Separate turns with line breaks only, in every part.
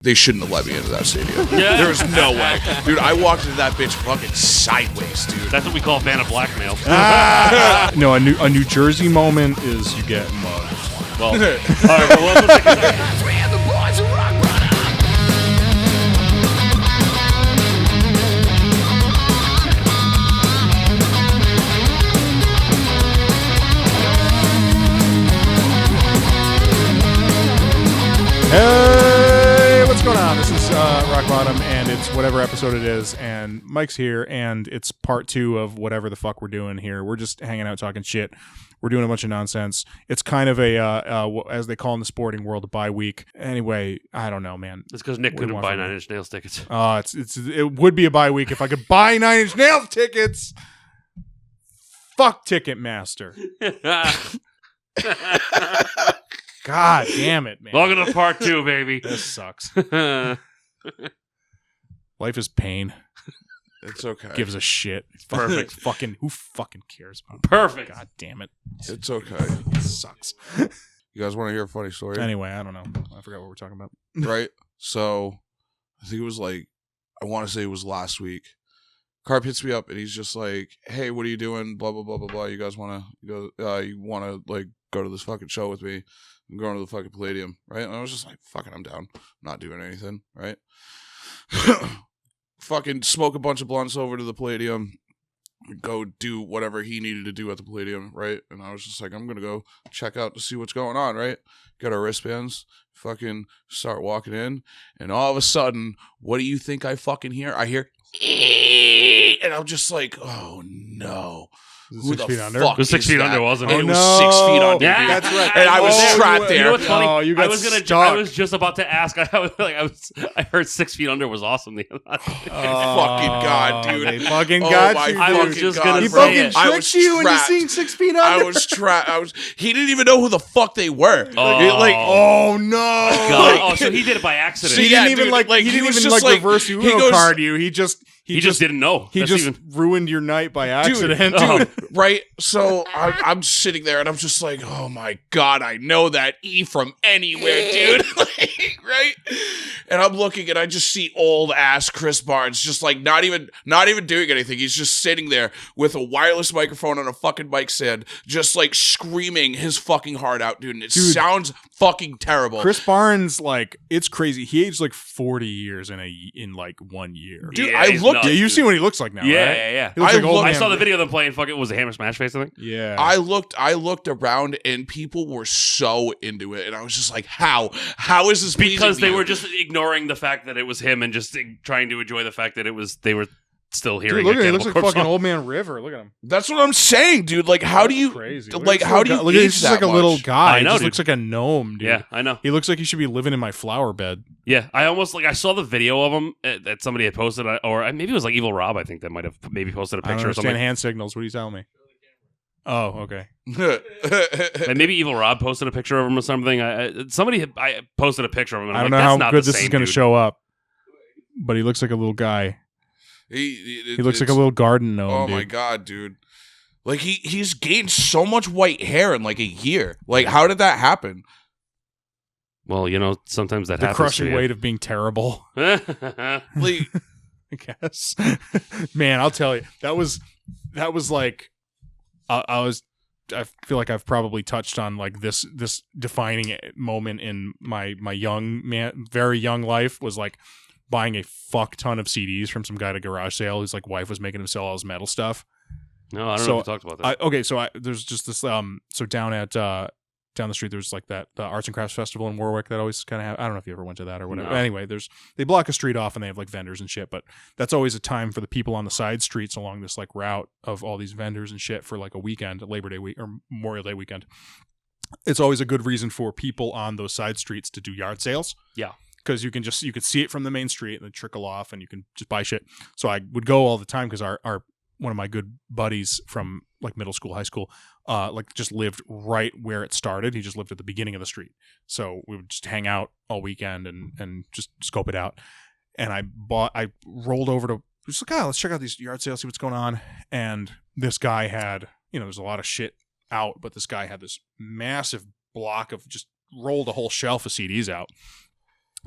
They shouldn't have let me into that stadium.
Yeah.
There's no way. Dude, I walked into that bitch fucking sideways, dude.
That's what we call a fan of blackmail.
No, a New Jersey moment is you get mugged.
Well, all right, well, let's take a second.
Hey, what's going on? This is Rock Bottom, and it's whatever episode it is, and Mike's here, and it's part 2 of whatever the fuck we're doing here. We're just hanging out talking shit. We're doing a bunch of nonsense. It's kind of a, as they call in the sporting world, a bye week. Anyway, I don't know, man.
It's because Nick couldn't buy Nine Inch Nails tickets.
It would be a bye week if I could buy Nine Inch Nails tickets. Fuck Ticketmaster. God damn it, man.
Welcome to part 2, baby.
This sucks. Life is pain.
It's okay.
Gives a shit. It's
perfect.
Who fucking cares about it?
Perfect.
God damn it.
It's okay.
It sucks.
You guys want to hear a funny story?
Anyway, I don't know. I forgot what we're talking about.
Right? So, I think it was I want to say it was last week. Carp hits me up and he's just like, "Hey, what are you doing? Blah blah blah blah blah. You guys want to go? You want to go to this fucking show with me? I'm going to the fucking Palladium, right?" And I was just like, "Fuck it, I'm down. I'm not doing anything, right?" Fucking smoke a bunch of blunts over to the Palladium, go do whatever he needed to do at the Palladium, right? And I was just like, I'm gonna go check out to see what's going on, right? Got our wristbands, fucking start walking in, and all of a sudden, what do you think I fucking hear? I hear, and I'm just like, oh no. Who
6
the
feet under?
fuck
It was 6
is
feet
that?
under, wasn't it?
And
Oh,
it was
no.
6 feet under.
Yeah,
dude.
That's right.
And I was trapped
you
there.
You know what's funny?
Oh, you got
I
stuck.
was just about to ask. I heard 6 feet under was awesome.
Fucking God, dude.
They fucking
Oh
got
my
you.
I was
fucking
just
God,
gonna
He
bro.
say
fucking
it.
I
tricked
was
you into
trapped.
seeing 6 feet under.
I was trapped. He didn't even know who the fuck they were.
Oh no!
God. Oh, so he did it by accident.
So he
Yeah,
didn't even
dude,
he didn't
was
even
just
reverse
he
Uno
goes-
card you. He just
didn't know.
He
That's
just
even-
ruined your night by accident.
Dude, right? So I'm sitting there and I'm just like, oh my God, I know that E from anywhere, dude. Right? And I'm looking and I just see old ass Chris Barnes just not even doing anything. He's just sitting there with a wireless microphone on a fucking mic stand, just screaming his fucking heart out, dude. And it sounds fucking terrible.
Chris Barnes, it's crazy. He aged 40 years in 1 year.
Dude,
Yeah,
I
he's
looked
nuts,
Yeah, you've
dude.
seen what he looks like now,
Yeah,
right?
yeah, yeah.
He looks like old
I
man.
saw the video of them playing. Fucking was it Hammer Smash Face? I think.
Yeah.
I looked around and people were so into it, and I was just like, how is this pleasing
Because
to
they
you?
were just ignoring the fact that it was him and just trying to enjoy the fact that they were still
Dude,
hearing.
look
a
at him. He
Cannibal
looks like
Corpse
fucking
song.
Old Man River. Look at him.
That's what I'm saying, dude. How do you
Crazy.
how do you
look at
age
he's just
that
like a little
much?
guy.
I know,
He just
dude.
looks like a gnome, dude.
Yeah, I know.
He looks like he should be living in my flower bed.
Yeah, I almost I saw the video of him that somebody had posted, or maybe it was Evil Rob. I think that might have maybe posted a
I don't
picture or
understand
something.
hand signals. What are you telling me? Oh, okay.
And maybe Evil Rob posted a picture of him or something. I posted a picture of him. And
I
I'm
don't know
like,
how
that's not
good
the
this is
same
going to
dude.
show up, but he looks like a little guy. He looks like a little garden gnome.
Oh
dude.
my God, dude! He's gained so much white hair in a year. How did that happen?
Well, sometimes that
The
happens.
crushing weight of being terrible.
Like,
I guess. Man, I'll tell you, that was like, I feel like I've probably touched on this defining moment in my very young life was buying a fuck ton of CDs from some guy at a garage sale whose wife was making him sell all his metal stuff.
No, I don't know if you talked about that.
There's just this so down at down the street there's the arts and crafts festival in Warwick that always kind of I don't know if you ever went to that or whatever.
No.
Anyway, they block a street off and they have vendors and shit, but that's always a time for the people on the side streets along this route of all these vendors and shit for a weekend, Labor Day week or Memorial Day weekend. It's always a good reason for people on those side streets to do yard sales.
Yeah.
Because you could see it from the main street and then trickle off and you can just buy shit. So I would go all the time because our one of my good buddies from middle school, high school, just lived right where it started. He just lived at the beginning of the street. So we would just hang out all weekend and just scope it out. And I rolled over to just let's check out these yard sales, see what's going on. And this guy had, there's a lot of shit out, but this guy had this massive block of just rolled a whole shelf of CDs out.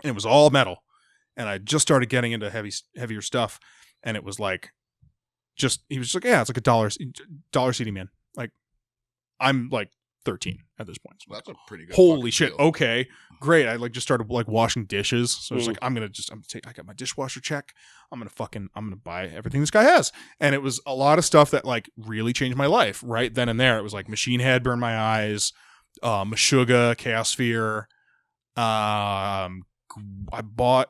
and it was all metal. And I just started getting into heavier stuff, and it was like, he was just like, yeah, it's like $1 CD, man. Like, I'm like 13 at this point. So
That's a pretty good.
holy shit.
Deal.
Okay, great. I like just started like washing dishes. So I was like, I got my dishwasher check. I'm gonna buy everything this guy has. And it was a lot of stuff that like really changed my life right then and there. It was like Machine Head Burned My Eyes, Meshuggah, Chaosphere. I bought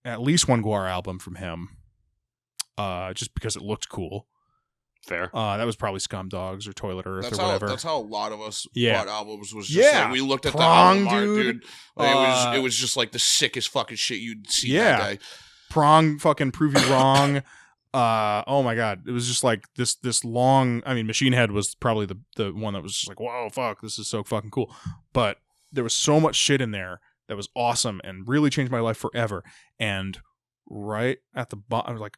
at least one Guar album from him, just because it looked cool.
Fair.
That was probably Scum Dogs or Toilet Earth or whatever.
That's how a lot of us
Yeah.
bought albums. Was just like we looked at the album art, dude. Like, it was just like the sickest fucking shit you'd see that day.
Prong fucking Prove You Wrong. Oh my god, it was just like this long. I mean, Machine Head was probably the one that was just like, whoa, fuck, this is so fucking cool. But there was so much shit in there that was awesome and really changed my life forever. And right at the bottom, I was like,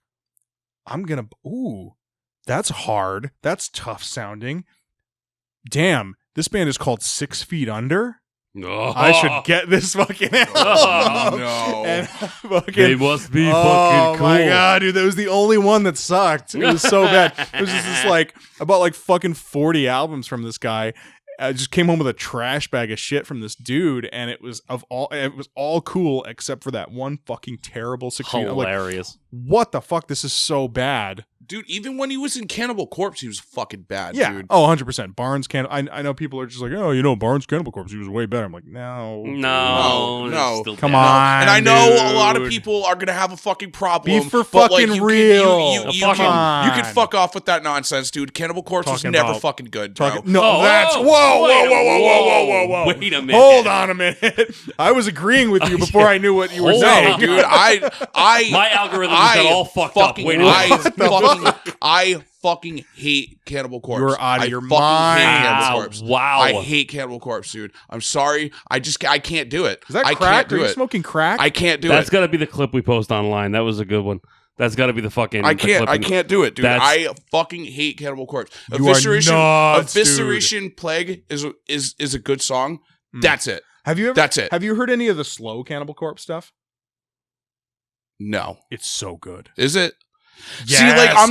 that's hard. That's tough sounding. Damn, this band is called 6 Feet Under.
Oh.
I should get this fucking album.
Oh, no.
And fucking,
They must be fucking cool.
Oh my god, dude, that was the only one that sucked. It was so bad. It was just this like, I bought like fucking 40 albums from this guy. I just came home with a trash bag of shit from this dude, and it was all cool except for that one fucking terrible 16.
Hilarious.
Like, what the fuck? This is so bad.
Dude, even when he was in Cannibal Corpse, he was fucking bad,
Yeah.
dude.
Oh, 100%. Barnes I know people are just like, oh, Barnes Cannibal Corpse, he was way better. I'm like, no.
No.
No.
Still
Come
bad.
on.
And I know a lot of
dude.
people are gonna have a fucking problem.
Be for
but, like,
fucking
you
real.
Can, you
Come
can
on.
fuck off with that nonsense, dude. Cannibal Corpse was
Talking
never
about-
fucking good, bro.
No,
Oh,
that's
whoa,
whoa.
Wait a minute.
Hold on a minute. I was agreeing with you before I knew what you were
Hold
saying.
on.
Dude,
My algorithm got all fucked up.
fucking,
Wait a minute.
I fucking hate Cannibal Corpse.
You're out of your
fucking
mind.
hate Cannibal Corpse.
Wow.
I hate Cannibal Corpse, dude. I'm sorry. I can't do it.
Is that
I
crack?
can't
Are
do
you
it.
smoking crack?
I can't do
That's
it.
got to be the clip we post online. That was a good one. That's got to be the fucking.
I can't do it, dude.
That's-
I fucking hate Cannibal Corpse.
You are nuts,
Evisceration Plague is a good song. That's it. That's it.
Have you heard any of the slow Cannibal Corpse stuff?
No.
It's so good.
Is it?
Yes,
See, like I'm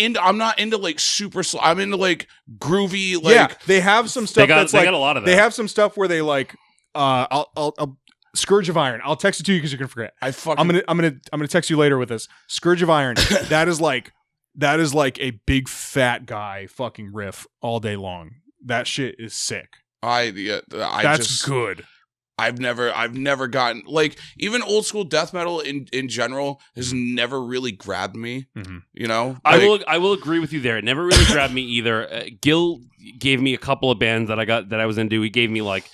dude.
not into like super slow. I'm into like groovy, like
Yeah, they have some stuff
They got
that's like
a lot of that.
they have some stuff where they like I'll Scourge of Iron. I'll text it to you because you're gonna forget. I'm gonna text you later with this. Scourge of Iron. that is like a big fat guy fucking riff all day long. That shit is sick.
That's
good.
I've never gotten like even old school death metal in general has never really grabbed me.
Mm-hmm.
You know,
I will agree with you there. It never really grabbed me either. Gil gave me a couple of bands that I was into. He gave me like,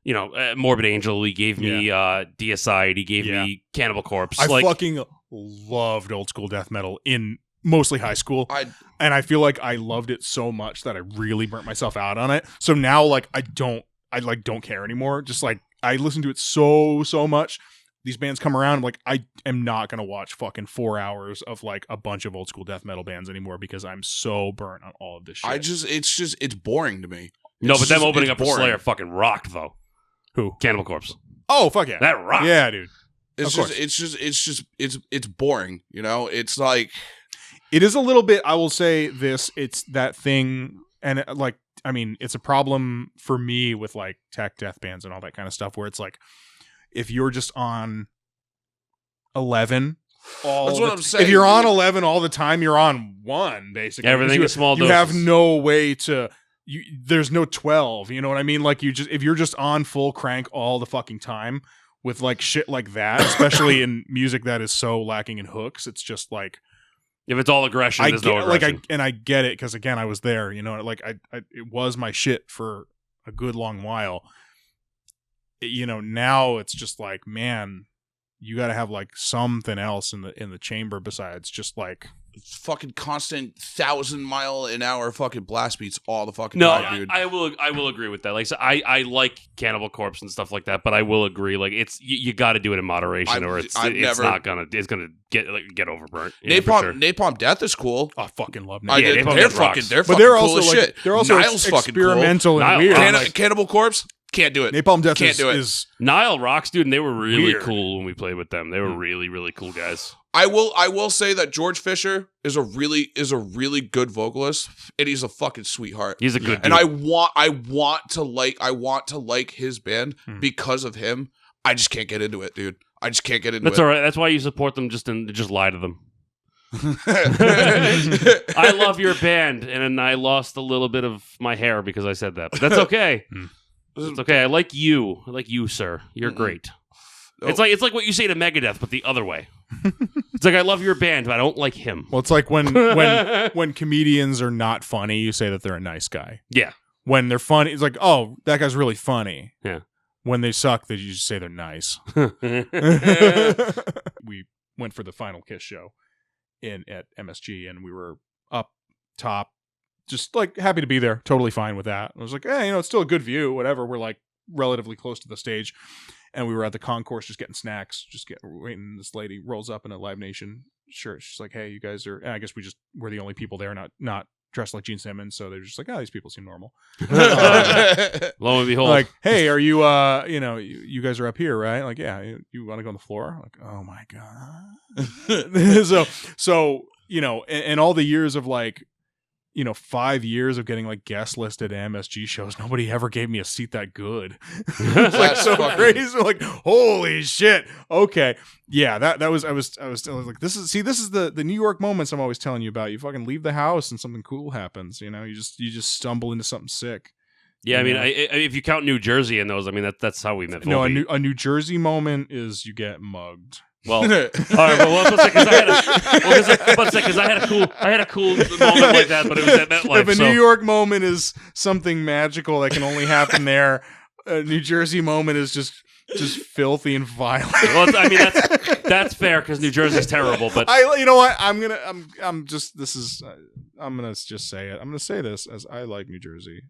Morbid Angel. He gave me Deicide. He gave me Cannibal Corpse.
I fucking loved old school death metal in mostly high school, and I feel like I loved it so much that I really burnt myself out on it. So now, like, I don't care anymore. Just like I listen to it so much. These bands come around, I'm like, I am not gonna watch fucking 4 hours of like a bunch of old school death metal bands anymore because I'm so burnt on all of this shit.
It's boring to me.
No, but them opening
it's
up for
boring.
Slayer fucking rocked though.
Who?
Cannibal Corpse.
Oh fuck yeah,
That rocked.
yeah, dude.
It's boring. You know, it's like
It is a little bit. I will say this. It's that thing, and like, I mean, it's a problem for me with like tech death bands and all that kind of stuff, where it's like, if you're just on 11,
that's what I'm saying.
If you're on 11 all the time, you're on 1 basically.
Everything is small
You
doses.
have no way to. There's no 12. You know what I mean? Like if you're just on full crank all the fucking time with like shit like that, especially in music that is so lacking in hooks, it's just like.
If it's all aggression, there's no aggression.
I get it because again I was there, like I it was my shit for a good long while. Now it's just like, man, you got to have like something else in the chamber besides just like
fucking constant 1,000-mile-an-hour fucking blast beats all the fucking
No,
time, dude.
I will agree with that. Like, so I like Cannibal Corpse and stuff like that, but I will agree. Like, it's you got to do it in moderation, or it's gonna get overburnt.
Napalm Death is cool.
I fucking love
Yeah,
Napalm.
Napalm Death rocks.
They're
but
fucking
they're
cool
also
as
like,
shit.
they're also
Nile's fucking cool.
experimental and weird.
Cannibal Corpse, Can't do it.
Napalm Death
Can't do it.
is
Nile rocks, dude, and they were really
Weird.
cool when we played with them. They were really, really cool guys.
I will say that George Fisher is a really good vocalist, and he's a fucking sweetheart.
He's a good dude.
And I want to like his band because of him. I just can't get into it, dude. I just can't get into
That's
it.
all right. That's why you support them. Just lie to them. I love your band, and I lost a little bit of my hair because I said that. But that's okay. It's okay. I like you. I like you, sir. You're great.
Oh.
It's like what you say to Megadeth, but the other way. It's like I love your band, but I don't like him.
well, it's like when comedians are not funny, you say that they're a nice guy.
Yeah.
When they're funny, it's like, oh, that guy's really funny.
Yeah.
When they suck, they just say they're nice. We went for the Final Kiss show at MSG, and we were up top, just like happy to be there, totally fine with that. I was like, hey, it's still a good view, whatever. We're like relatively close to the stage, and we were at the concourse just getting snacks, waiting. This lady rolls up in a Live Nation shirt. She's like, hey, you guys are, and I guess we're the only people there not dressed like Gene Simmons, so they're just like, oh, these people seem normal.
Lo and behold,
Like, hey, are you you guys are up here, right? Like, yeah, you want to go on the floor? Like, oh my god. so and all the years of 5 years of getting like guest listed at MSG shows, nobody ever gave me a seat that good. It's like so crazy. Like, holy shit. Okay. Yeah, I was like, this is the New York moments I'm always telling you about. You fucking leave the house and something cool happens. You just stumble into something sick.
yeah. I mean, if you count New Jersey in those, I mean that's how we met.
No,
Volbeat.
a New Jersey moment is you get mugged.
Well, all right. Well, because I had a cool moment like that, but it was at MetLife.
If a New York moment is something magical that can only happen there, a New Jersey moment is just filthy and violent.
Well, I mean that's fair because New Jersey's terrible. But
you know what? I'm gonna just say it. I'm gonna say this as I like New Jersey.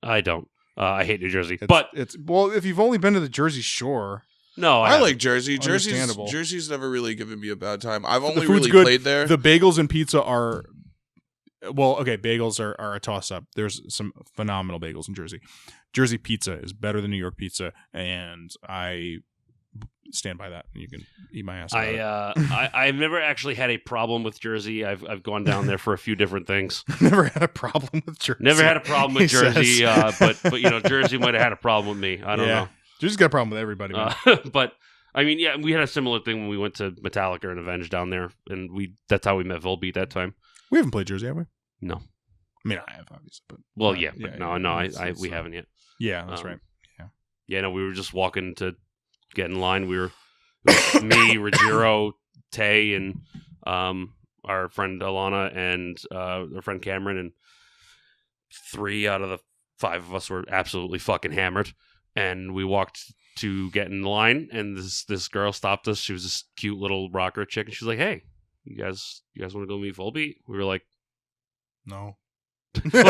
I don't. I hate New Jersey.
It's if you've only been to the Jersey Shore.
No,
I like Jersey.
Understandable.
Jersey's never really given me a bad time. I've only
The food's
really
good.
played there.
The bagels and pizza are, well, okay, bagels are a toss-up. There's some phenomenal bagels in Jersey. Jersey pizza is better than New York pizza, and I stand by that. You can eat my ass.
I've never actually had a problem with Jersey. I've gone down there for a few different things.
Never had a problem with Jersey.
Never had a problem with
He
Jersey,
says.
but Jersey might have had a problem with me. I don't know.
Jersey's got a problem with everybody. Man.
But I mean, yeah, we had a similar thing when we went to Metallica and Avenged down there, and
that's
how we met Volbeat that time.
We haven't played Jersey, have we?
No.
I mean, I have obviously, but
we haven't yet.
Yeah, that's right.
Yeah, no, we were just walking to get in line. It was me, Ruggiero, Tay, and our friend Alana and our friend Cameron, and 3 out of the 5 of us were absolutely fucking hammered. And we walked to get in line, and this girl stopped us. She was this cute little rocker chick, and she's like, "Hey, you guys want to go meet Volbeat?" We were like,
"No."
Well,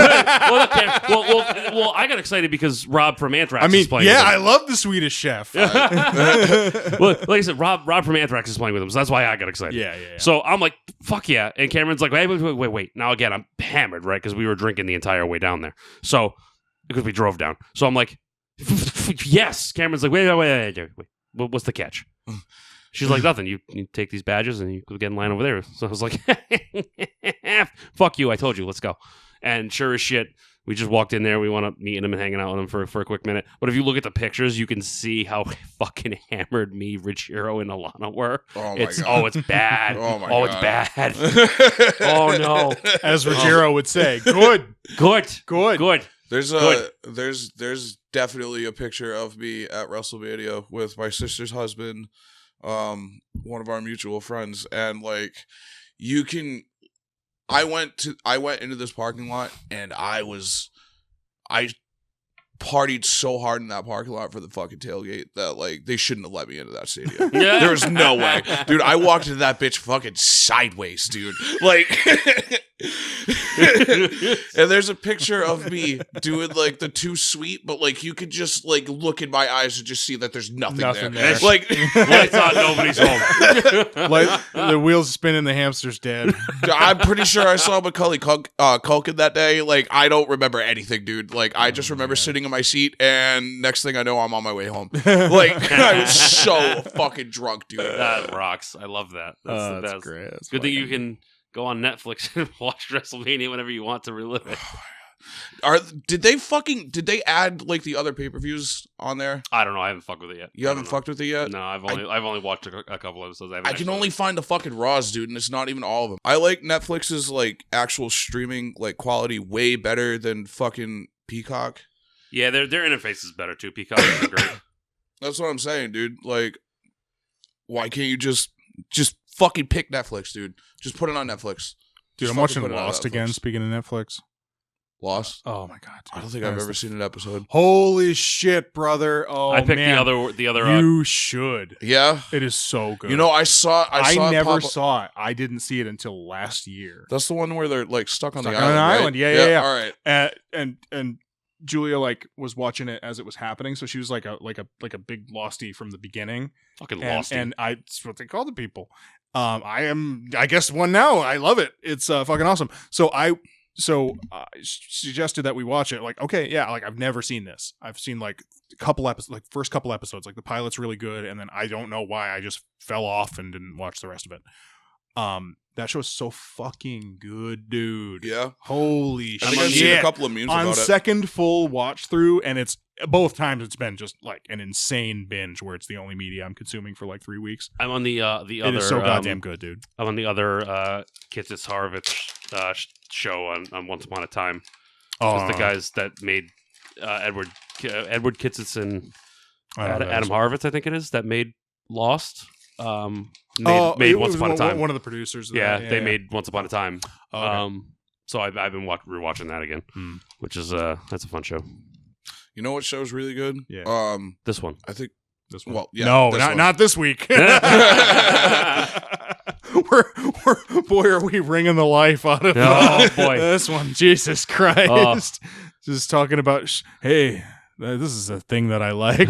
I got excited because Rob from Anthrax is playing with him.
I love the Swedish Chef.
Well, like I said, Rob from Anthrax is playing with him, so that's why I got excited.
Yeah.
So I'm like, fuck yeah. And Cameron's like, wait. Now, again, I'm hammered, right? Because we were drinking the entire way down there. So, because we drove down. So I'm like, yes. Cameron's like, wait. What's the catch? She's like, nothing. You take these badges and you get in line over there. So I was like, fuck you. I told you. Let's go. And sure as shit, we just walked in there. We wound up meeting him and hanging out with him for a quick minute. But if you look at the pictures, you can see how fucking hammered me, Ruggiero, and Alana were.
Oh, my God.
It's bad.
Oh, my God.
It's bad. Oh, no.
As Ruggiero would say, good.
There's definitely a picture of me at WrestleMania with my sister's husband, one of our mutual friends, and like you can. I went into this parking lot and I partied so hard in that parking lot for the fucking tailgate that like they shouldn't have let me into that stadium. There was no way, dude. I walked into that bitch fucking sideways, dude. Like And there's a picture of me doing like the too sweet, but like you could just like look in my eyes and just see that there's nothing there. Like
lights on, nobody's home.
Like the wheels spinning, the hamster's dead.
I'm pretty sure I saw Macaulay Culkin that day. Like I don't remember anything, dude. Like I just remember sitting in my seat, and next thing I know, I'm on my way home. Like I was so fucking drunk, dude.
That rocks. I love that. That's the best.
That's great. That's
Good thing you can go on Netflix and watch WrestleMania whenever you want to relive it.
Did they add like the other pay-per-views on there?
I don't know. I haven't fucked with it yet.
You haven't fucked with it yet?
No, I've only watched a couple episodes.
I can only find the fucking Raws, dude, and it's not even all of them. I like Netflix's like actual streaming like quality way better than fucking Peacock.
Yeah, their interface is better too. Peacock is great.
That's what I'm saying, dude. Like, why can't you just fucking pick Netflix, dude? Just put it on Netflix.
Dude,
Just
I'm
fucking
watching
put it on
Lost
Netflix.
again. Speaking of Netflix.
Lost?
Oh my god!
I don't think I've ever seen an episode.
Holy shit, brother! Oh,
I picked
man.
the other.
You should.
Yeah,
It is so good.
you know, I saw
I
it
never
pop up.
saw it. I didn't see it until last year.
That's the one where they're like stuck on
Stuck
the
on
island.
an
right?
island. Yeah.
All right.
And Julia like was watching it as it was happening, so she was like a big losty from the beginning.
Fucking
And,
lost.
and it's what they call the people. I am, I guess, one now. I love it. It's fucking awesome. So I suggested that we watch it. Like, okay, yeah, like I've never seen this. I've seen like a couple episodes, like first couple episodes. Like the pilot's really good, and then I don't know why I just fell off and didn't watch the rest of it. That show is so fucking good, dude.
Yeah.
Holy
I think I've seen a
shit.
couple of memes
On
about it.
second full watch through, and it's both times it's been just like an insane binge where it's the only media I'm consuming for like 3 weeks.
I'm on the other.
It is so goddamn good, dude.
I'm on the other Kitsis Horowitz show on Once Upon a Time. It's the guys that made Edward Kitsis and Adam Horowitz, I think it is, that made Lost. Made Once Upon a Time.
One of the producers. Of
Yeah,
that.
they made Once Upon a Time.
Oh, okay.
So I've been rewatching that again, which is that's a fun show.
You know what show's really good?
Yeah.
This one.
I think
This one.
Well, yeah,
no,
this one.
not this week. Boy, are we wringing the life out of
Oh, boy.
this one. Jesus Christ. Just talking about, hey, this is a thing that I like.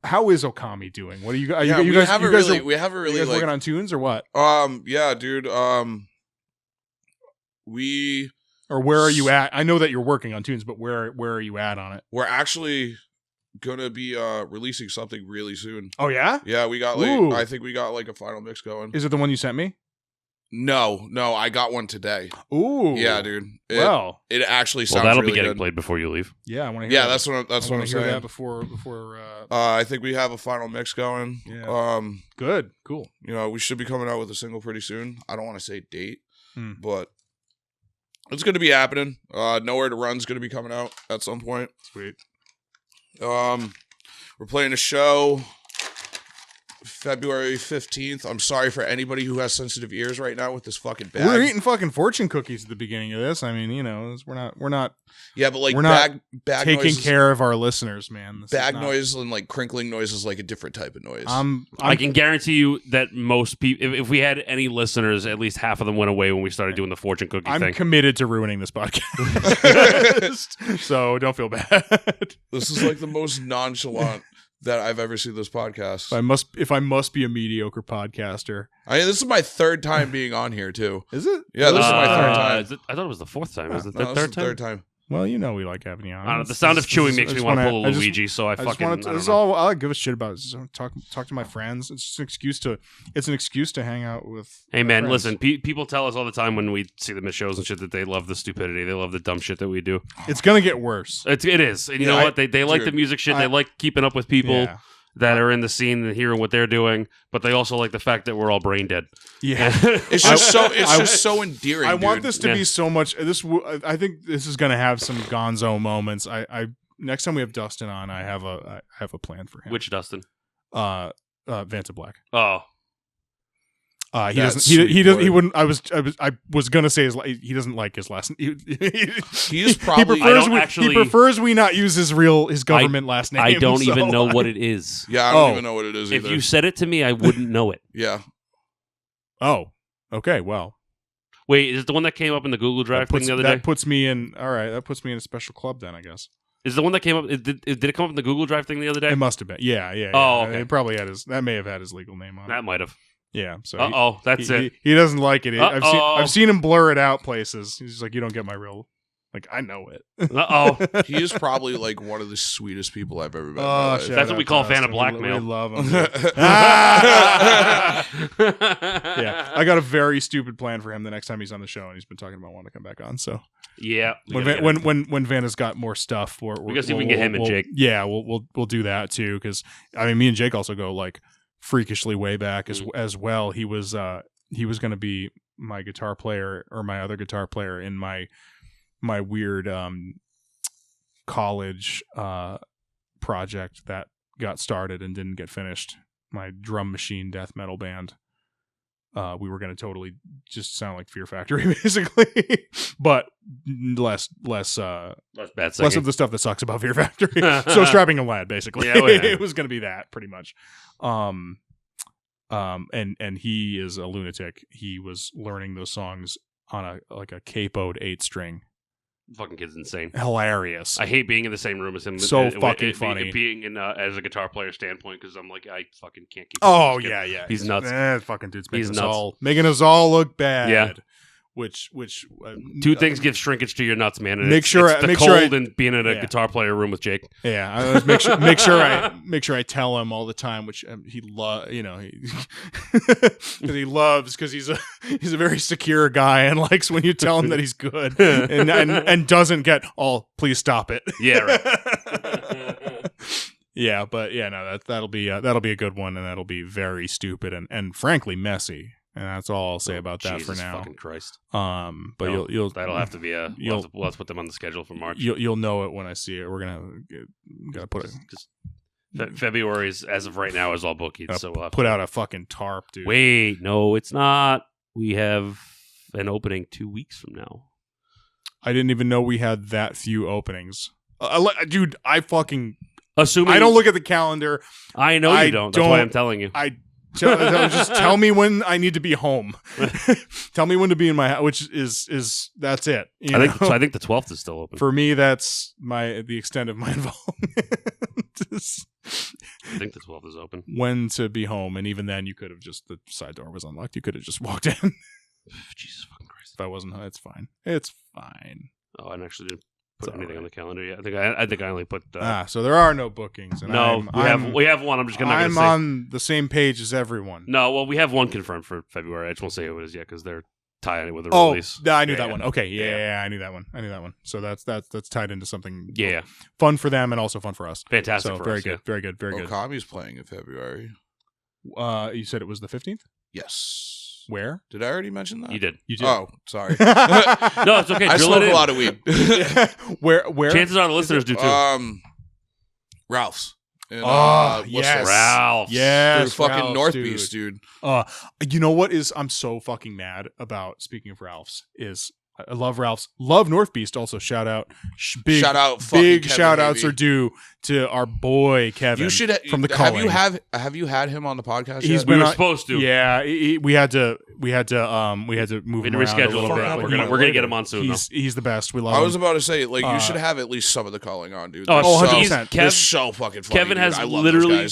How is Okami doing? What are you guys?
Yeah,
you
we haven't
guys
really
you guys
like,
working on tunes or what?
yeah, dude. We
Or where are you at? I know that you're working on tunes, but where are you at on it?
we're actually gonna be releasing something really soon.
Oh yeah?
Yeah, we got
Ooh.
like I think we got like a final mix going.
Is it the one you sent me?
No, I got one today.
Ooh.
Yeah, dude. It actually sounds
Well, that'll
really
be getting
good.
played before you leave.
Yeah, I want to hear
Yeah,
that.
that's what
I
I'm
want to hear
saying.
that before
I think we have a final mix going.
Yeah. Good. Cool.
You know, we should be coming out with a single pretty soon. I don't want to say date, but it's going to be happening. Nowhere to Run's going to be coming out at some point.
Sweet.
We're playing a show February 15th. I'm sorry for anybody who has sensitive ears right now with this fucking bag.
We're eating fucking fortune cookies at the beginning of this. I mean, you know, we're not
Yeah, but like
we're not
bag
taking
noises,
care of our listeners, man. This
bag
is not,
noise and like crinkling noise is like a different type of noise.
I can guarantee you that most people, if we had any listeners, at least half of them went away when we started doing the fortune cookie
I'm
thing.
committed to ruining this podcast. So don't feel bad.
This is like the most nonchalant that I've ever seen this podcast.
If I must be a mediocre podcaster.
I mean, this is my third time being on here too.
Is it?
Yeah, this is my third time.
I thought it was the fourth time. Is it
No,
the
this is
third
the
time?
third time.
Well, you know we like having you on.
I don't know, the sound of chewing makes me want to pull a Luigi, so I fucking. I
this
don't
is
know.
all I give a shit about. Is talk to my friends. It's just an excuse to. It's an excuse to hang out with.
Hey
my
man,
friends.
listen. People tell us all the time when we see them at shows and shit that they love the stupidity, they love the dumb shit that we do.
It's gonna get worse.
It is, and you
Yeah,
know what? They like
dude,
the music shit. They like keeping up with people
Yeah.
that are in the scene and hearing what they're doing, but they also like the fact that we're all brain dead.
Yeah.
It's just so endearing.
I want
dude.
this to
Yeah.
be so much. I think this is gonna have some Gonzo moments. I next time we have Dustin on, I have a plan for him.
Which Dustin?
Vanta Black.
Oh,
He
That
doesn't.
sweet
He doesn't. He
boy.
wouldn't. I was gonna say he doesn't like his last.
He's probably.
He prefers we not use his government last name.
I don't
so
even know what it is.
Yeah, I don't even know what it is
If
either.
you said it to me, I wouldn't know it.
Yeah.
Oh, okay. Well,
Wait, is it the one that came up in the Google Drive thing the other day?
That puts me in. All right, that puts me in a special club then, I guess.
Is the one that came up? Did it come up in the Google Drive thing the other day?
It must have been. Yeah.
Oh, okay.
It probably had that may have had his legal name on it.
That might have.
Yeah. So.
That's it.
He doesn't like it.
Uh-oh.
I've seen him blur it out places. He's like, you don't get my real. Like, I know it.
He is probably like one of the sweetest people I've ever met.
That's what we call fan of blackmail.
We love him. Yeah, I got a very stupid plan for him the next time he's on the show, and he's been talking about wanting to come back on. So
yeah,
when Vanna's got more stuff, we're
gonna see if we can get him and Jake.
Yeah, we'll do that too, because I mean, me and Jake also go like freakishly way back as well. He was going to be my guitar player or my other guitar player in my weird college project that got started and didn't get finished. My drum machine death metal band. We were going to totally just sound like Fear Factory, basically, but less
bad singing.
Less of the stuff that sucks about Fear Factory. So strapping a lad, basically.
Yeah, well, yeah.
It was going to be that pretty much. And he is a lunatic. He was learning those songs on a capoed 8-string.
Fucking kid's insane.
Hilarious.
I hate being in the same room as him.
So fucking funny.
Being in as a guitar player standpoint, because I'm like, I fucking can't keep.
Oh yeah.
He's nuts.
Fucking dude's
He's
making us all look bad.
Yeah.
Which
two things give shrinkage to your nuts, man. And
make sure
and being in a guitar player room with Jake.
Yeah, I always make sure I tell him all the time, which he loves because he's a very secure guy and likes when you tell him that he's good and doesn't get please stop it.
Yeah, right.
Yeah, but yeah, no, that'll be a good one, and that'll be very stupid and frankly messy. And that's all I'll say about that for now.
Fucking Christ.
But you'll
that'll have to be we'll have to put them on the schedule for March.
You'll know it when I see it. We're gotta put it.
February is, as of right now, is all booked. So we'll have
put out a fucking tarp, dude.
Wait, no, it's not. We have an opening 2 weeks from now.
I didn't even know we had that few openings, dude. I don't look at the calendar.
I know you don't. That's why I'm telling you.
Just tell me when I need to be home. Tell me when to be in my house, which is that's it.
I think the 12th is still open.
For me, that's the extent of my involvement.
I think the 12th is open.
When to be home, and even then, you could have the side door was unlocked. You could have just walked in.
Jesus fucking Christ!
If I wasn't, it's fine. It's fine.
Oh, I actually didn't put anything on the calendar yet. I think I only put.
So there are no bookings. And
we have one.
I'm on the same page as everyone.
No, well, we have one confirmed for February. I just won't say who it is yet because they're tying it with a release.
I knew that one. Okay, yeah, I knew that one. So that's tied into something.
Yeah,
fun for them and also fun for us.
Fantastic.
So
for
very
us,
good, very good, very good.
Okami's playing in February.
You said it was the 15th.
Yes.
Where?
Did I already mention that?
You did.
Oh, sorry.
No, it's okay.
I smoke a lot of weed.
Where?
Chances are the listeners do too.
Ralph's. In,
yes,
Ralph's.
Yes,
fucking
Ralph's,
North Beach, dude.
You know what I'm so fucking mad about? Speaking of Ralph's, is I love Ralph's. Love North Beast. Also, shout out. Big shout outs are due to our boy Kevin.
You should
from the Culling.
Have you had him on the podcast?
We
were supposed to.
Yeah, we had to move him around a little bit.
We're gonna get him on soon.
He's the best. We love him.
I was about to say, like, you should have at least some of the Culling on, dude.
100%.
They're so fucking funny.
Kevin has literally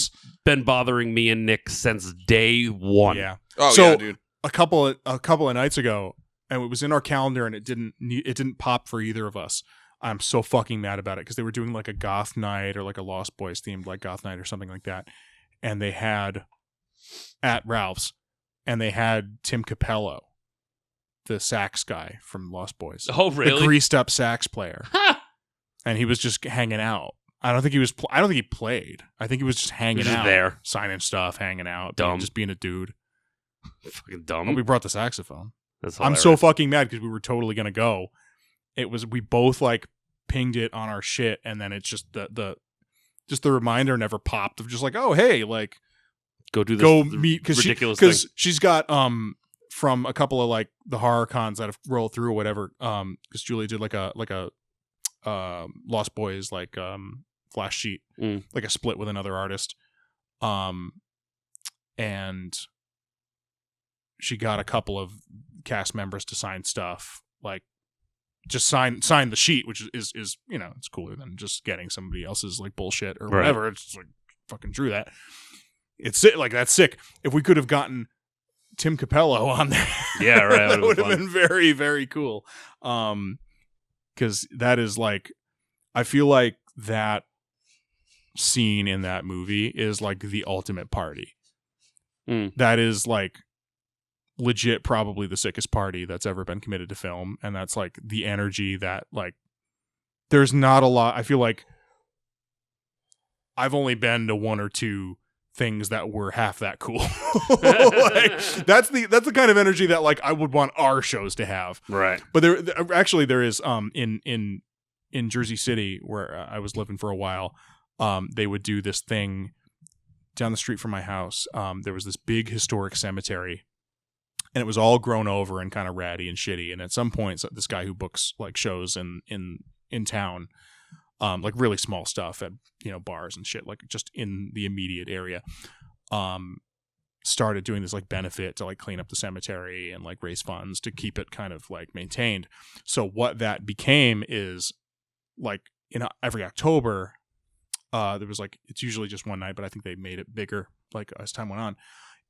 been bothering me and Nick since day one.
Yeah.
Oh yeah, dude.
A couple of nights ago. And it was in our calendar, and it didn't pop for either of us. I'm so fucking mad about it because they were doing like a goth night or like a Lost Boys themed like goth night or something like that, and they had at Ralph's, and they had Tim Capello, the sax guy from Lost Boys.
Oh, really?
The greased up sax player, and he was just hanging out. I don't think he played. I think he was just hanging out,
there,
signing stuff, hanging out, just being a dude.
Fucking dumb.
Oh, we brought the saxophone.
I'm
so fucking mad because we were totally gonna go. We both like pinged it on our shit, and then it's just the reminder never popped of just like, oh hey, like
go
meet
because
she's got from a couple of like the horror cons that have rolled through or whatever, because Julie did like a Lost Boys like flash sheet, like a split with another artist, and she got a couple of cast members to sign stuff, like just sign the sheet, which is it's cooler than just getting somebody else's like bullshit or whatever. It's just like fucking drew that. It's like that's sick. If we could have gotten Tim Capello on there,
Yeah, right.
that would have been very, very cool. Because that is like, I feel like that scene in that movie is like the ultimate party. That is like legit probably the sickest party that's ever been committed to film, and that's like the energy that like there's not a lot. I feel like I've only been to one or two things that were half that cool. Like, that's the kind of energy that like I would want our shows to have.
Right.
But there is in Jersey City where I was living for a while, they would do this thing down the street from my house. There was this big historic cemetery, and it was all grown over and kind of ratty and shitty. And at some point, this guy who books like shows in town, like really small stuff at bars and shit, like just in the immediate area, started doing this like benefit to like clean up the cemetery and like raise funds to keep it kind of like maintained. So what that became is like every October, there was like, it's usually just one night, but I think they made it bigger like as time went on,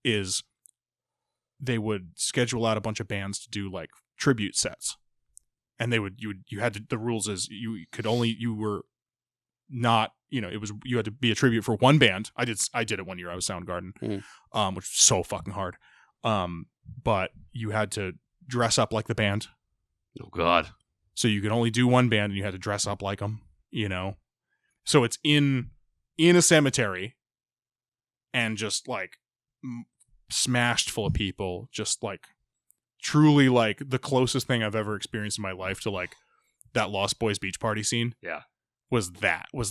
is they would schedule out a bunch of bands to do like tribute sets. And you had to, the rules is you were not, it was, you had to be a tribute for one band. I did it one year. I was Soundgarden, which was so fucking hard. But you had to dress up like the band.
Oh God.
So you could only do one band and you had to dress up like them, So it's in a cemetery and just like smashed full of people, just like truly like the closest thing I've ever experienced in my life to like that Lost Boys beach party scene.
Yeah.
Was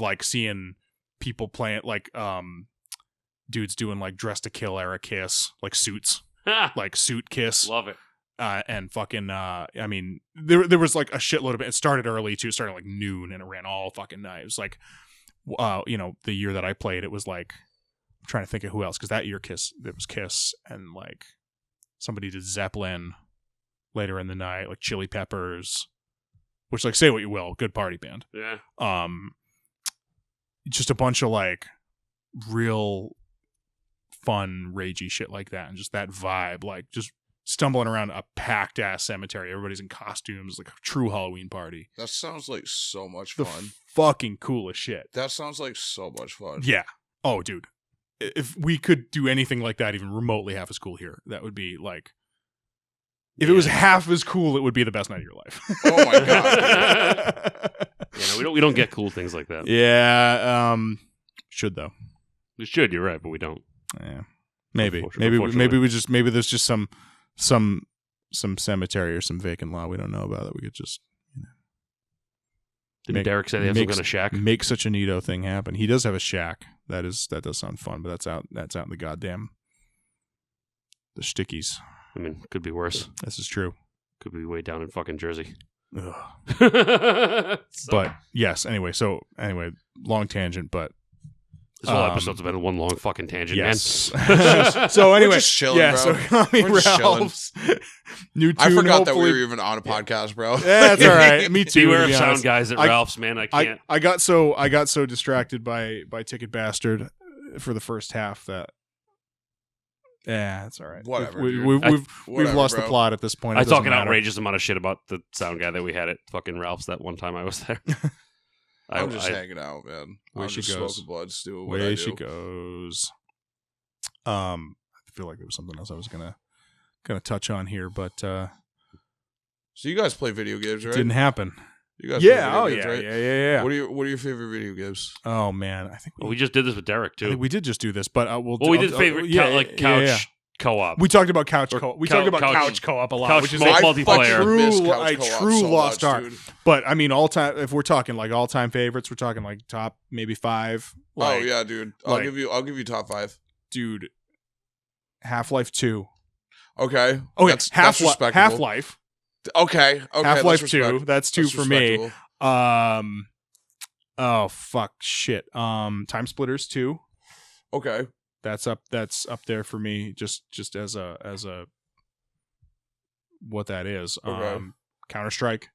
like seeing people playing like dudes doing like Dress to Kill era Kiss, like Suits, like Suit Kiss.
Love it.
And fucking I mean there was like a shitload of it. It started early too, it started like noon and it ran all fucking night. It was like the year that I played, it was like, I'm trying to think of who else, because that year there was Kiss and like somebody did Zeppelin later in the night, like Chili Peppers, which like say what you will, good party band.
Yeah.
Just a bunch of like real fun ragey shit like that, and just that vibe, like just stumbling around a packed ass cemetery, everybody's in costumes, like a true Halloween party.
That sounds like so much
The
fun.
fucking coolest shit.
That sounds like so much fun.
Yeah. Oh, dude. If we could do anything like that, even remotely half as cool here, that would be like, if it was half as cool, it would be the best night of your life.
Oh my God.
We don't get cool things like that.
Yeah. Should though.
We should, you're right, but we don't.
Yeah. Maybe
Unfortunately.
there's just some cemetery or some vacant lot we don't know about that we could just
Didn't Derek say they have some kind of shack?
Make such a neato thing happen. He does have a shack. That does sound fun, but that's out in the goddamn the stickies.
I mean, could be worse.
This is true.
Could be way down in fucking Jersey.
But yes, anyway, long tangent, but
this whole episode's been one long fucking tangent,
yes.
man.
So anyway,
we're just chilling,
yeah,
bro.
so Okami
We're just
Ralph's new tune.
I forgot that we
hopefully-
were even on a podcast, bro.
Yeah, that's all right. Me too.
Beware
to
of
be
sound
honest.
guys at
I-
Ralph's, man. I can't.
I got so distracted by Ticket Bastard for the first half that. Yeah, that's all right.
Whatever,
We've
dude.
lost
bro.
the plot at this point. It
I
doesn't
talk an
matter.
outrageous amount of shit about the sound guy that we had at fucking Ralph's that one time I was there.
I'm just hanging out, man.
Way
I'm
she
just
goes.
smoking blunts, doing what I
Way
do.
she goes. I feel like there was something else I was gonna touch on here, but
So you guys play video games, right?
didn't happen.
You guys
Yeah.
play
Oh
video
yeah.
games, right?
Yeah.
What are your favorite video games?
Oh man, I think
Well, we just did this with Derek
I think
too.
we did just do this, but
Well, we did favorite couch co-op.
We talked about couch
Or
co-op. We
couch-
talked about
couch-
couch co-op a lot,
couch
which is
mo-
a
multiplayer.
miss
true,
couch
a
co-op
true
so
lost
much,
art.
dude.
But I mean, all time. If we're talking like all time favorites, we're talking like top maybe 5. Like,
Oh yeah, dude. I'll
like-
give you top 5.
dude. Half-Life 2.
Okay.
Okay,
That's respectable.
Half-Life.
Okay.
Half-Life
that's
2.
respect-
That's 2
that's
for me.
respectable.
Oh fuck shit. Time Splitters 2.
Okay.
That's up there for me. Just as a what that is.
Okay.
Counter-Strike.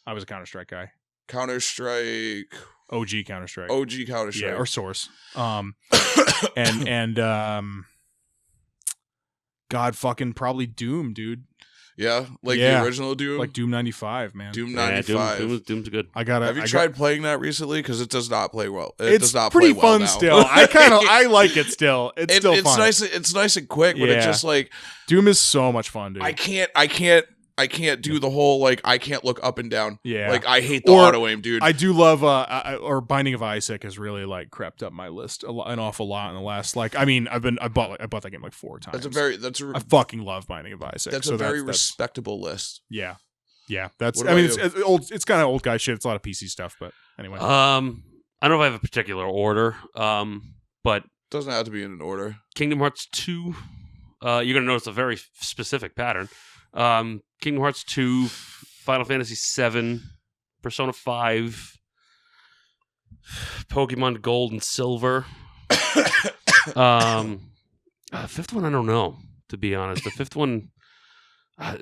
I was a Counter-Strike guy.
Counter-Strike.
OG Counter-Strike.
OG Counter-Strike.
Yeah, or Source. And God fucking probably Doom, dude.
Yeah, like
Yeah.
the original Doom.
Like Doom 95, man.
Doom
Yeah,
95.
Doom's good.
Have you tried playing that recently? Because it does not play well. It
It's
does not
pretty
play well
fun
now.
still. I like it still. It's still
it's
fun.
nice. It's nice and quick, but it's
Yeah.
just like
Doom is so much fun, dude.
I can't do the whole like I can't look up and down.
Yeah.
Like I hate the
Or
auto aim, dude.
I do love or Binding of Isaac has really like crept up my list an awful lot in the last I bought that game like 4 times. I fucking love Binding of Isaac.
That's a very respectable list.
Yeah. That's
What about
it's old. It's kind of old guy shit. It's a lot of PC stuff, but anyway.
I don't know if I have a particular order, but
Doesn't have to be in an order.
Kingdom Hearts 2, you're gonna notice a very specific pattern. Kingdom Hearts 2, Final Fantasy 7, Persona 5, Pokemon Gold and Silver. Fifth one, I don't know, to be honest. The fifth one,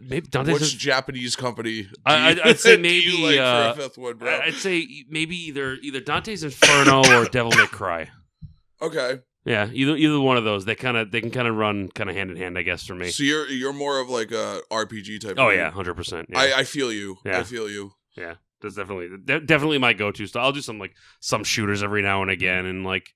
maybe Dante's.
Which Japanese company?
I'd say
do
maybe
you like for a fifth one, bro.
I'd say maybe either Dante's Inferno or Devil May Cry.
Okay.
Yeah, either one of those. They can run hand in hand, I guess, for me.
So you're more of like a RPG type.
Oh
of
yeah, 100%. Yeah.
I feel you.
Yeah.
I feel you.
Yeah, that's definitely my go-to style. I'll do some shooters every now and again, and like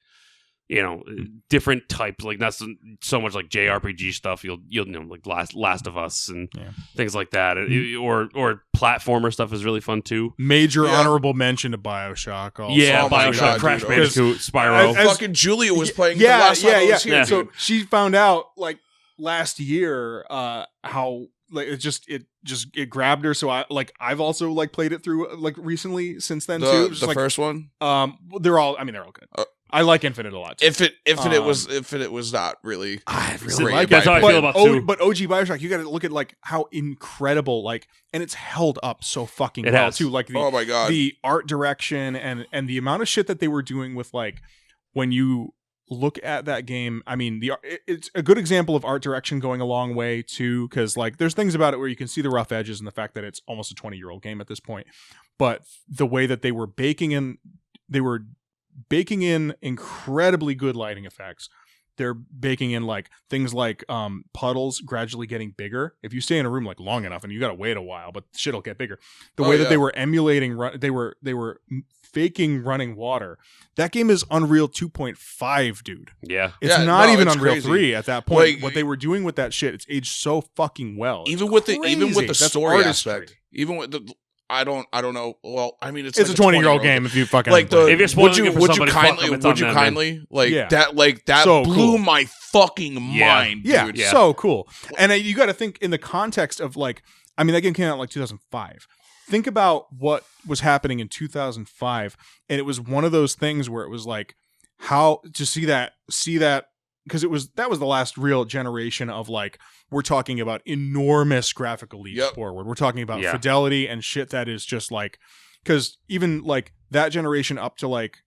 different types, like not so much like JRPG stuff. You'll like Last of Us and things like that, or platformer stuff is really fun too.
Major honorable mention to BioShock. Also.
Yeah,
Oh my
BioShock,
God,
Crash
dude.
Bandicoot, Spyro.
Fucking Julia was playing the last time I was here,
So
dude.
she found out like last year how like it grabbed her. So I've also like played it through like recently since then too.
The first one.
They're all good. I like Infinite a lot too.
Infinite was not really.
I
really
like
That's
it.
how I feel about 2.
But OG BioShock, you got to look at like how incredible and it's held up so fucking well
has.
too. Like
Oh my God.
the art direction and the amount of shit that they were doing with like when you look at that game. I mean, it's a good example of art direction going a long way too, because like there's things about it where you can see the rough edges and the fact that it's almost a 20-year-old game at this point. But the way that they were baking in incredibly good lighting effects. They're baking in like things like puddles gradually getting bigger. If you stay in a room like long enough, and you gotta wait a while, but shit'll get bigger. The way that they were emulating, they were faking running water. That game is Unreal 2.5, dude.
Yeah,
It's not even
it's
Unreal
crazy.
3 at that point.
Like,
what they were doing with that shit, it's aged so fucking well.
Even with the
That's
story
artistry.
aspect, even with the. I don't know. Well, I mean, it's
It's
like
a 20-year-old game if you fucking
like the
If you're spoiling it for somebody, fuck 'em, it's on
would you
them, man.
kindly like
Yeah.
that
So
blew
cool.
my fucking mind,
Yeah,
dude.
Yeah.
so cool. And you got to think in the context of like, I mean, that game came out in like 2005. Think about what was happening in 2005, and it was one of those things where it was like, how to see that because that was the last real generation of like, we're talking about enormous graphical leaps forward. We're talking about fidelity and shit that is just like, because even like that generation up to like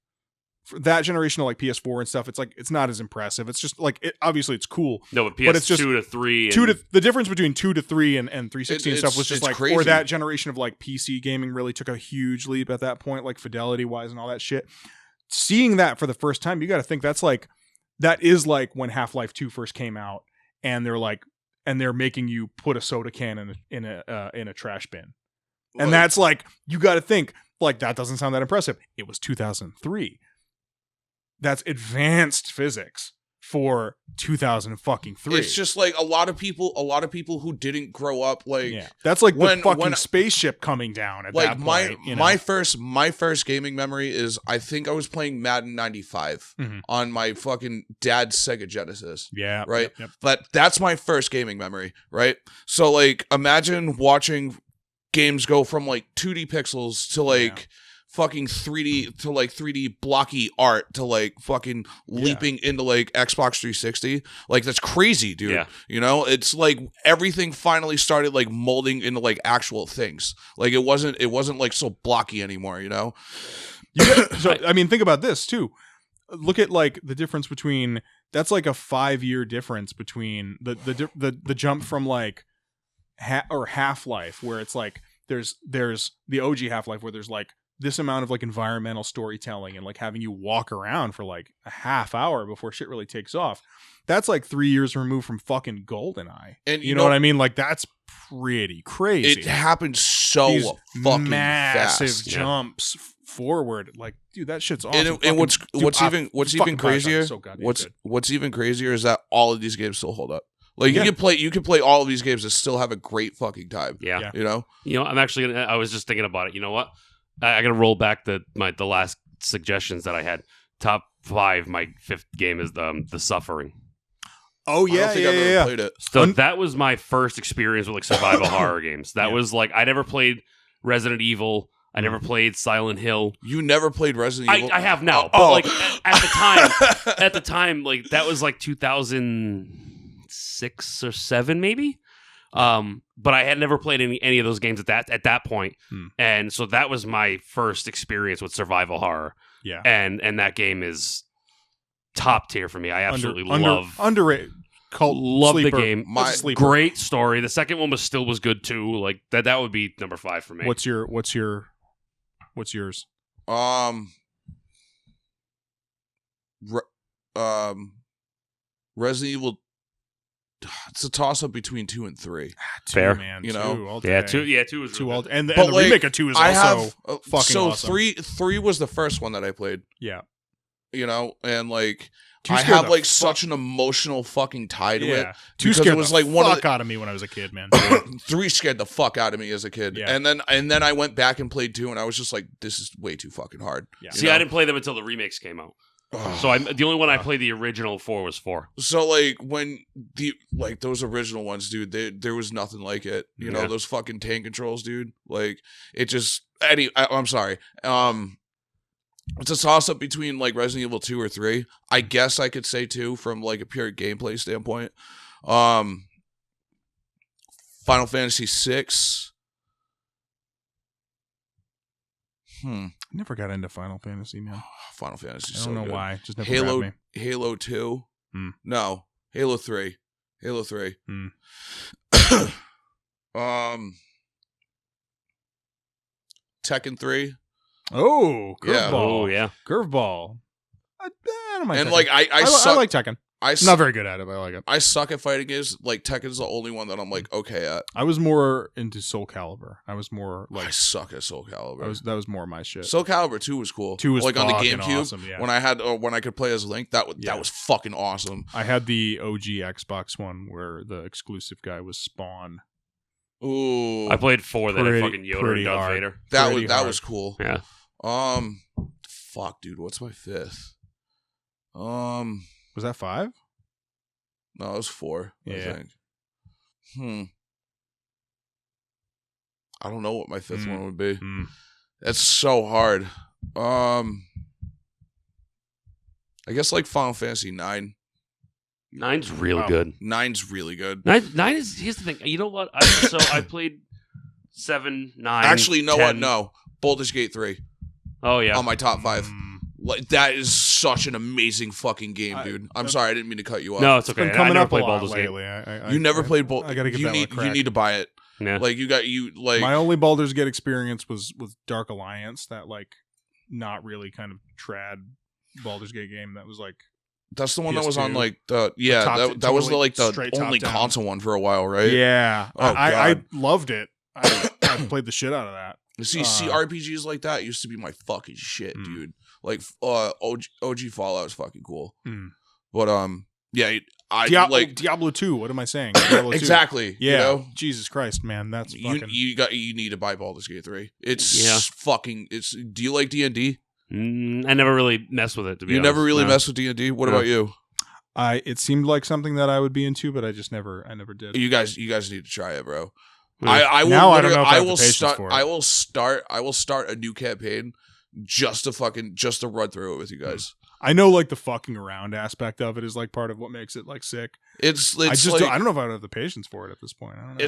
that generation of like PS4 and stuff, it's like it's not as impressive. It's just like obviously it's cool.
No, but
it's just
2 to 3.
The difference between 2 to 3 and 360 and stuff was just
it's
like,
crazy.
or that generation of like PC gaming really took a huge leap at that point, like fidelity wise and all that shit. Seeing that for the first time, you got to think that is like when Half-Life 2 first came out, and they're making you put a soda can in a trash bin, and that's like, you got to think like that doesn't sound that impressive. It was 2003. That's advanced physics for 2003.
It's just like a lot of people who didn't grow up like
that's like
when-
the fucking
when-
spaceship coming down at
like
that point.
my first gaming memory is I think I was playing Madden 95
Mhm.
on my fucking dad's Sega Genesis.
Yeah,
Right?
Yep.
That's my first gaming memory, right? So like imagine watching games go from like 2D pixels to like fucking 3D to like 3D blocky art to like fucking leaping into like Xbox 360. Like that's crazy, dude.
Yeah.
You know, it's like everything finally started like molding into like actual things. Like it wasn't like so blocky anymore, you know?
So I mean, think about this too. Look at like the difference between that's like a 5-year difference between the jump from like or Half-Life, where it's like there's the OG Half-Life where there's like this amount of like environmental storytelling and like having you walk around for like a half hour before shit really takes off. That's like 3 years removed from fucking GoldenEye.
And
you know what I mean? Like that's pretty crazy.
It happened so
These
fucking
massive
fast.
jumps forward. Like, dude, that shit's awesome.
And what's even crazier?
So goddamn good.
What's even crazier is that all of these games still hold up. Like
Yeah.
you can play all of these games and still have a great fucking time.
Yeah.
You know?
I'm actually gonna, I was just thinking about it. You know what? I gotta roll back the last suggestions that I had. Top 5, my 5th game is the Suffering.
Oh
I don't think I've ever played it.
So that was my first experience with like survival horror games. That was like I never played Resident Evil. I never played Silent Hill.
You never played Resident Evil?
I have now, but like at the time, like that was like 2006 or 7 maybe. But I had never played any of those games at that point, and so that was my first experience with survival horror.
Yeah,
and that game is top tier for me. I absolutely love
underrated cult.
Love
sleeper.
the game.
Sleeper.
Great story. The second one was good too. Like that would be number 5 for me.
What's yours?
Resident Evil. It's a toss up between 2 and 3.
Fair.
Man,
you know?
2 all
Yeah,
day.
2 was
two
really
all
good.
day. And the
But, like,
remake of 2 is
I
also
have
fucking
so
awesome.
3 was the first one that I played.
Yeah,
You know, and like
Two
I
scared
have
the
like such an emotional fucking tie to it.
yeah. 2
because
scared
it was
the
like one of
fuck out of me when I was a kid, man.
3 scared the fuck out of me as a kid.
Yeah.
And then I went back and played 2 and I was just like, this is way too fucking hard.
Yeah.
See, I didn't play them until the remakes came out. So the only one I played the original for was 4.
So like when those original ones, dude, there was nothing like it. You know,
Yeah.
those fucking tank controls, dude. Like it just I'm sorry. It's a toss up between like Resident Evil 2 or 3. I guess I could say 2 from like a pure gameplay standpoint. Final Fantasy 6.
Never got into Final Fantasy, man.
Final Fantasy.
I don't know
good.
why. Just never grabbed me.
Halo 2.
Hmm.
No, Halo 3. Halo 3. Tekken 3.
Oh, curveball.
Yeah.
Oh yeah.
Curveball. I don't mind
And
Tekken.
like I
I
suck.
like Tekken.
I
I'm
suck.
not very good at it, but I like it.
I suck at fighting games. Like Tekken's the only one that I'm like okay at.
I was more into Soul Calibur. I was more
I
like
suck at Soul Calibur.
that was more my shit.
Soul Calibur 2 was cool.
2 was
like on the
fucking
GameCube
awesome, yeah.
when I could play as Link. That was fucking awesome.
I had the OG Xbox one where the exclusive guy was Spawn.
Ooh,
I played 4 that had
Pretty-
fucking Yoda
pretty
and Darth
hard.
Vader.
that
pretty
was that
hard.
was cool.
Yeah.
Fuck, dude, what's my 5th?
Was that 5?
No, it was 4. I
Yeah.
think. I don't know what my 5th one would be. That's so hard. I guess like Final Fantasy 9.
9's really
Wow.
good.
9's really good.
9 is, here's the thing. You know what? I played 7, 9.
Actually, no
10.
one, no. Baldur's Gate 3
Oh yeah.
on my top 5. Like that is such an amazing fucking game, dude. I'm sorry, I didn't mean to cut you off.
No, it's okay.
Been coming
I never
up a
played
lot
Baldur's Gate.
lately.
You never played Baldur's
I gotta give
you
that
need
one a crack.
you need to buy it.
Yeah.
Like
My only Baldur's Gate experience was with Dark Alliance, that like not really kind of trad Baldur's Gate game that was like
that's the one that was on
PS2.
like
top
that was
totally
the
straight
only
top down.
console one for a while, right?
yeah.
Oh,
I
God.
loved it. I played the shit out of that.
See, RPGs like that used to be my fucking shit, dude. Like OG Fallout is fucking cool. But yeah, I like
Diablo 2. What am I saying? Diablo 2.
exactly.
Yeah.
You know?
Jesus Christ, man, that's fucking.
You need to buy Baldur's Gate 3. It's
Yeah.
fucking. It's. Do you like D&D?
I never really messed with it. To be
You
honest.
never really
No.
messed with D&D. What
No.
about you?
It seemed like something that I would be into, but I never did.
You guys need to try it, bro.
Yeah.
I will.
Now I don't know if I
I
have the
will
patience
start.
for it.
I will start a new campaign just to run through it with you guys.
I know like the fucking around aspect of it is like part of what makes it like sick.
It's
I just
like,
don't, I don't know if I would have the patience for it at this point. I don't know.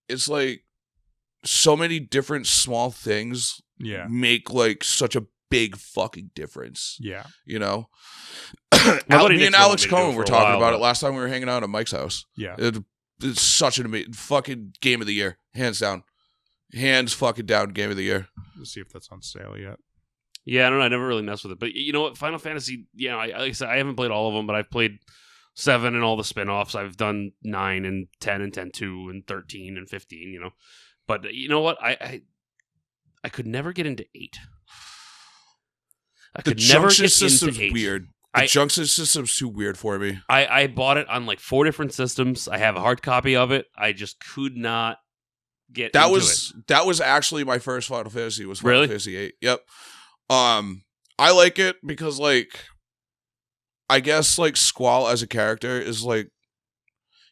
it's like so many different small things
yeah.
make like such a big fucking difference.
Yeah.
You know,
buddy
me
Nick's
and Alex
wanted me to do
Cohen
it
were
for a
talking
while,
about
but-
it last time we were hanging out at Mike's house.
Yeah.
it's such an amazing fucking game of the year, hands down, hands fucking down, game of the year.
Let's see if that's on sale yet.
Yeah, I don't know. I never really messed with it, but you know what? Final Fantasy. You know, like I said, I haven't played all of them, but I've played 7 and all the spin-offs. I've done 9 and 10 and 10-2 and 13 and 15. You know, but you know what? I could never get into 8. I
The
could never
junction
get
system's
into 8.
weird. The junction system's too weird for me.
I bought it on like 4 different systems. I have a hard copy of it. I just could not get into it.
That was actually my first Final Fantasy. Was Final
Really?
Fantasy 8. Yep. I like it because like, I guess like Squall as a character is like,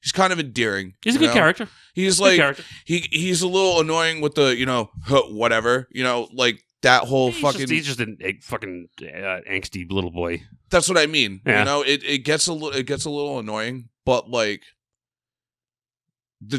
he's kind of endearing.
He's a good character.
He's
Good
like
character.
he's a little annoying with the whatever like that whole
He's just a fucking angsty little boy.
That's what I mean.
Yeah.
You know, it gets a little annoying, but like the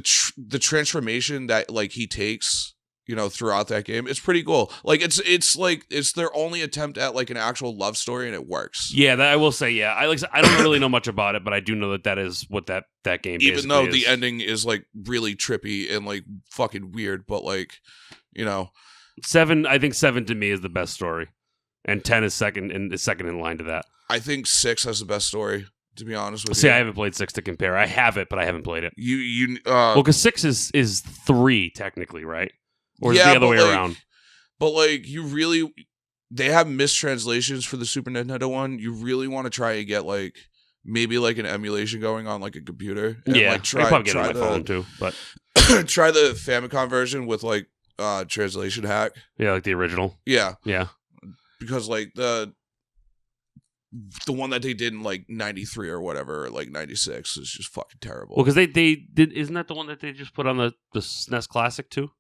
transformation that like he takes, you know, throughout that game, it's pretty cool. Like it's their only attempt at like an actual love story, and it works.
Yeah, that I will say. Yeah, I don't really know much about it, but I do know that is what that game.
Even though the
is.
ending is like really trippy and like fucking weird, but like, you know,
7, I think 7 to me is the best story, and 10 is second in line to that.
I think 6 has the best story. To be honest with you,
See, I haven't played 6 to compare. I have it, but I haven't played it.
Well,
because 6 is 3 technically, right? Or is it the other way around?
But like, they have mistranslations for the Super Nintendo one. You really want to try and get like maybe like an emulation going on like a computer. And,
Yeah,
like,
I probably get it on my phone too. But
try the Famicom version with like translation hack.
Yeah, like the original.
Yeah,
because
like the one that they did in like 93 or whatever, or like 96 is just fucking terrible.
Well, because they did. Isn't that the one that they just put on the SNES Classic too?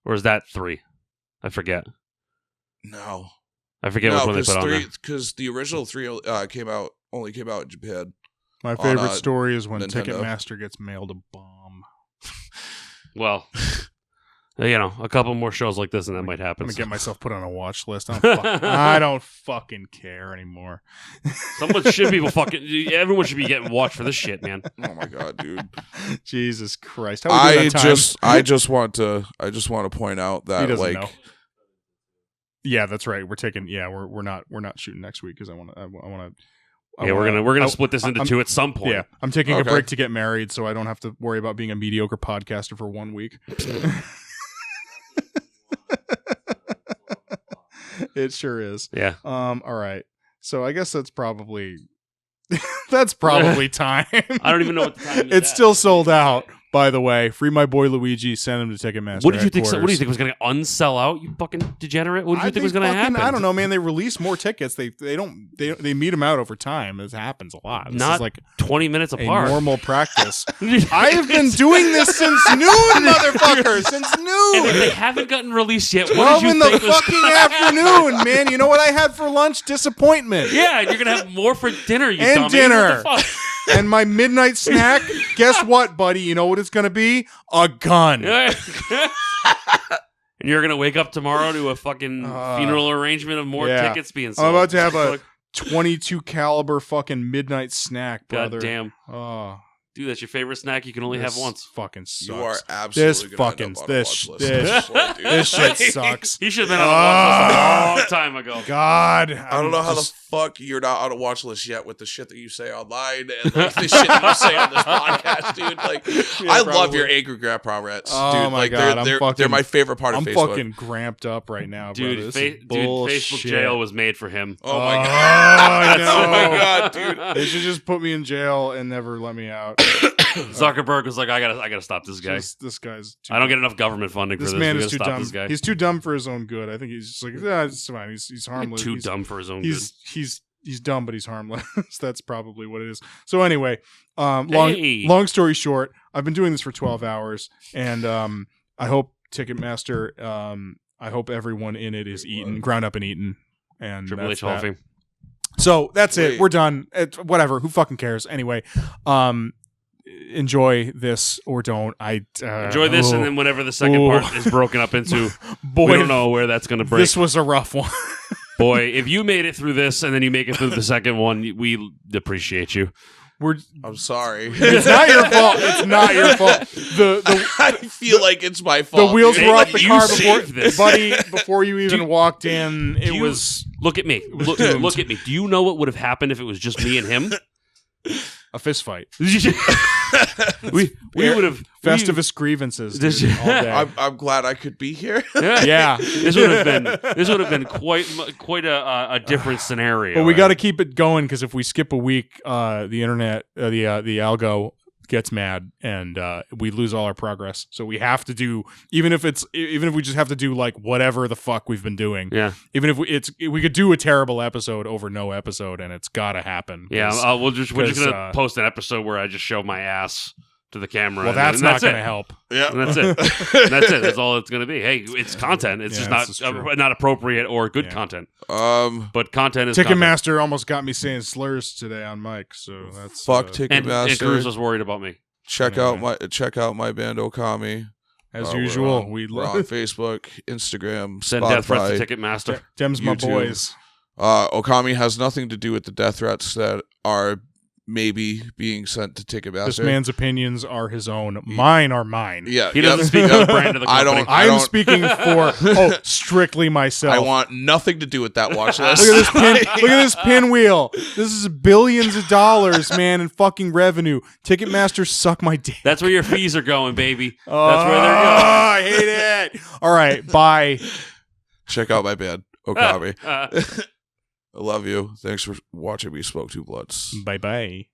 Or is that 3? I forget.
No.
I forget which one they put on there.
Because the original 3 only came out in Japan.
My favorite story is when
Nintendo.
Ticketmaster gets mailed a bomb.
Well, you know, a couple more shows like this and that might happen.
I'm going to get myself put on a watch list. I don't fucking care anymore.
Everyone should be getting watched for this shit, man.
Oh my god, dude.
Jesus Christ. How we doing on time?
I just want to point out
He
that
doesn't
like
know. Yeah, that's right. We're not shooting next week because I want to.
Yeah, we're gonna split this into 2 at some point.
Yeah, I'm taking a break to get married, so I don't have to worry about being a mediocre podcaster for 1 week. It sure is.
Yeah.
All right. So I guess that's probably time.
I don't even know what the time is.
It's still sold out. By the way, free my boy Luigi. Send him to Ticketmaster.
What did you think? What do you think was going to unsell out? You fucking degenerate. What did you think was going to happen?
I don't know, man. They release more tickets. They meet them out over time. This happens a lot. This
Not
is like
20 minutes apart.
A normal practice. I have been doing this since noon, motherfucker. Since noon.
And if they haven't gotten released yet,
12 in the fucking afternoon, man. You know what I had for lunch? Disappointment.
Yeah, and you're gonna have more for dinner. You
and
dummy.
dinner.
What the fuck?
And my midnight snack, guess what, buddy? You know what it's going to be? A gun.
And you're going to wake up tomorrow to a fucking funeral arrangement of more tickets being sold.
I'm about to have a 22 caliber fucking midnight snack, brother.
God damn.
Oh.
Dude, that's your favorite snack you can only have once.
Fucking sucks.
You are absolutely
this shit sucks.
He should have been on a watch list a long time ago.
God.
I don't know how the fuck you're not on a watch list yet with the shit that you say online and like the shit that you say on this podcast, dude. Like, yeah, I love your angry grandpa rats, dude.
Oh my
like,
God,
they're my favorite part of Facebook.
I'm fucking gramped up right now,
dude.
Dude,
Facebook jail was made for him.
Oh my God.
Oh
my God, dude.
They should just put me in jail and never let me out.
Zuckerberg was like, I gotta stop this guy.
This guy's.
I don't get enough government funding for this.
This man is too
stop
dumb.
This guy.
He's too dumb for his own good. I think he's just like, it's fine. He's harmless.
He's dumb for his own good.
He's dumb, but he's harmless. That's probably what it is. So anyway, long story short, I've been doing this for 12 hours, and I hope Ticketmaster. I hope everyone in it is ground up and eaten. And
Triple H Hall of Fame.
So that's it. We're done. Whatever. Who fucking cares? Anyway, enjoy this or don't.
Enjoy this, and then whenever the second part is broken up into, we don't know where that's going to break.
This was a rough one.
Boy, if you made it through this and then you make it through the second one, we appreciate you.
I'm sorry.
It's not your fault. It's not your fault.
I feel like it's my fault.
The wheels
dude.
were off the
You
car before,
saved this.
buddy. Before you even
Do you-
walked in, it
you-
was
Look at me. Look at me. Do you know what would have happened if it was just me and him?
a fist fight.
we would have
Festivus grievances
This-
dude, all day.
I'm glad I could be here.
Yeah.
This would have been quite a different scenario.
But we got to keep it going because if we skip a week, the internet, the algo gets mad and we lose all our progress. So we have to do even if we just have to do like whatever the fuck we've been doing.
Yeah.
Even if we could do a terrible episode over no episode, and it's got to happen.
Yeah. We're just gonna
'cause,
post an episode where I just show my ass to the camera.
Well,
and
that's not going to
it.
help.
Yeah.
And that's it. That's it. That's all it's going to be. Hey, it's content. It's
Yeah,
just
this is true.
not appropriate or good
Yeah.
content.
But
Content is content.
Ticketmaster almost got me saying slurs today on mic, so that's
fuck
And
Ticketmaster.
Cruz was worried about me.
check out my band Okami.
as
We're
usual.
on-
We
we're on Facebook, Instagram,
Send death threats
Spotify.
to Ticketmaster.
Dem's my
YouTube.
boys.
Okami has nothing to do with the death threats that are maybe being sent to Ticketmaster.
This man's opinions are his own. Mine are mine.
Yeah,
He doesn't speak for the brand of the
I
company.
don't-
I'm speaking for strictly myself.
I want nothing to do with that watch list.
Look at this pin. Look at this pinwheel. This is billions of dollars, man, in fucking revenue. Ticketmaster, suck my dick.
That's where your fees are going, baby.
Oh,
That's where they're going.
I hate it. All right, bye.
Check out my band, Okami.
Uh,
I love you. Thanks for watching me smoke two blunts.
Bye bye.